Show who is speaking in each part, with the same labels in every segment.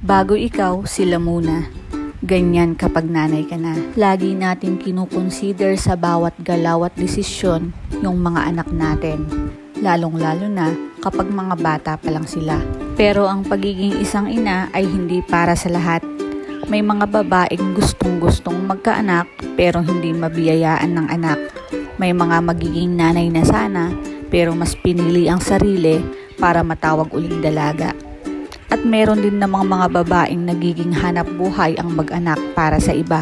Speaker 1: Bago ikaw, sila muna. Ganyan kapag nanay ka na. Lagi natin kinukonsider sa bawat galaw at desisyon yung mga anak natin. Lalong-lalo na kapag mga bata pa lang sila. Pero ang pagiging isang ina ay hindi para sa lahat. May mga babaeng gustong-gustong magkaanak pero hindi mabiyayaan ng anak. May mga magiging nanay na sana pero mas pinili ang sarili para matawag uling dalaga. At meron din namang mga babaeng nagiging hanap buhay ang mag-anak para sa iba.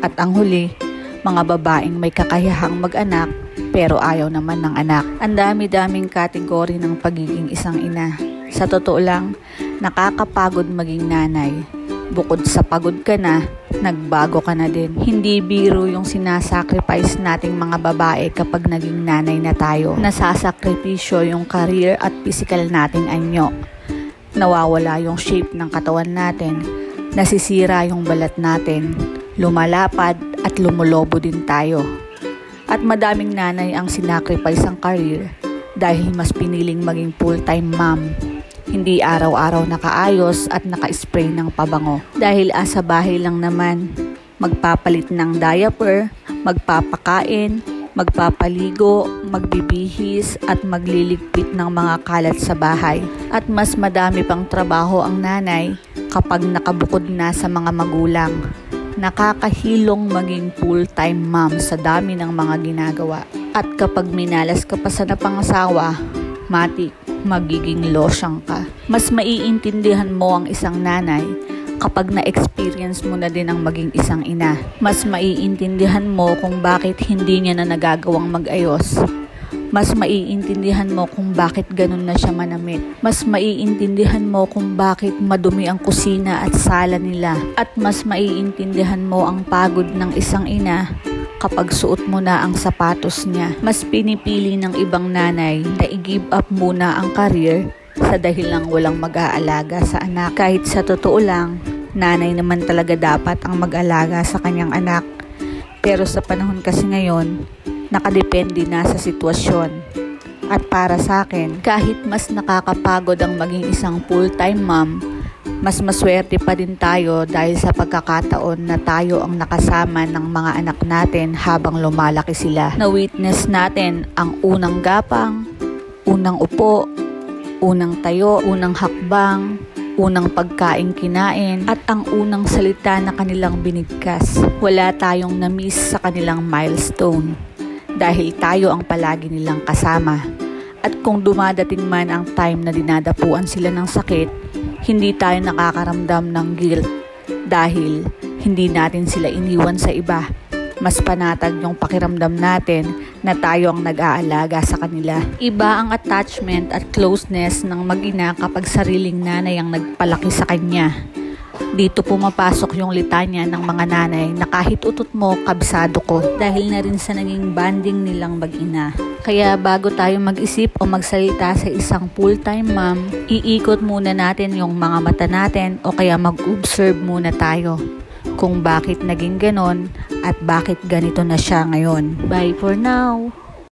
Speaker 1: At ang huli, mga babaeng may kakayahang mag-anak pero ayaw naman ng anak. Ang dami-daming kategori ng pagiging isang ina. Sa totoo lang, nakakapagod maging nanay. Bukod sa pagod ka na, nagbago ka na din. Hindi biro yung sinasacrifice nating mga babae kapag naging nanay na tayo. Nasasakripisyo yung career at physical nating anyo. Nawawala yung shape ng katawan natin, nasisira yung balat natin, lumalapad at lumulobo din tayo. At madaming nanay ang sinacrifice ang career dahil mas piniling maging full-time mom. Hindi araw-araw nakaayos at naka-spray ng pabango. Dahil asa bahay lang naman, magpapalit ng diaper, magpapakain, magpapaligo, magbibihis at magliligpit ng mga kalat sa bahay. At mas madami pang trabaho ang nanay kapag nakabukod na sa mga magulang. Nakakahilong maging full-time mom sa dami ng mga ginagawa. At kapag minalas ka pa sa napangasawa, matik, magiging losyang ka. Mas maiintindihan mo ang isang nanay kapag na-experience mo na din ang maging isang ina. Mas maiintindihan mo kung bakit hindi niya na nagagawang mag-ayos. Mas maiintindihan mo kung bakit ganun na siya manamit. Mas maiintindihan mo kung bakit madumi ang kusina at sala nila. At mas maiintindihan mo ang pagod ng isang ina kapag suot mo na ang sapatos niya. Mas pinipili ng ibang nanay na i-give up muna ang career sa dahilang walang mag-aalaga sa anak. Kahit sa totoo lang, nanay naman talaga dapat ang mag-alaga sa kanyang anak. Pero sa panahon kasi ngayon, nakadepende na sa sitwasyon. At para sa akin, kahit mas nakakapagod ang maging isang full-time mom, mas maswerte pa din tayo dahil sa pagkakataon na tayo ang nakasama ng mga anak natin habang lumalaki sila. Na-witness natin ang unang gapang, unang upo, unang tayo, unang hakbang, unang pagkain kinain, at ang unang salita na kanilang binigkas. Wala tayong na-miss sa kanilang milestone dahil tayo ang palagi nilang kasama. At kung dumadating man ang time na dinadapuan sila ng sakit, hindi tayo nakakaramdam ng guilt dahil hindi natin sila iniwan sa iba. Mas panatag yung pakiramdam natin na tayo ang nag-aalaga sa kanila. Iba ang attachment at closeness ng mag-ina kapag sariling nanay ang nagpalaki sa kanya. Dito pumapasok yung litanya ng mga nanay na kahit utot mo, kabisado ko. Dahil na rin sa naging bonding nilang mag-ina. Kaya bago tayo mag-isip o magsalita sa isang full-time mom, iikot muna natin yung mga mata natin o kaya mag-observe muna tayo kung bakit naging ganon at bakit ganito na siya ngayon. Bye for now!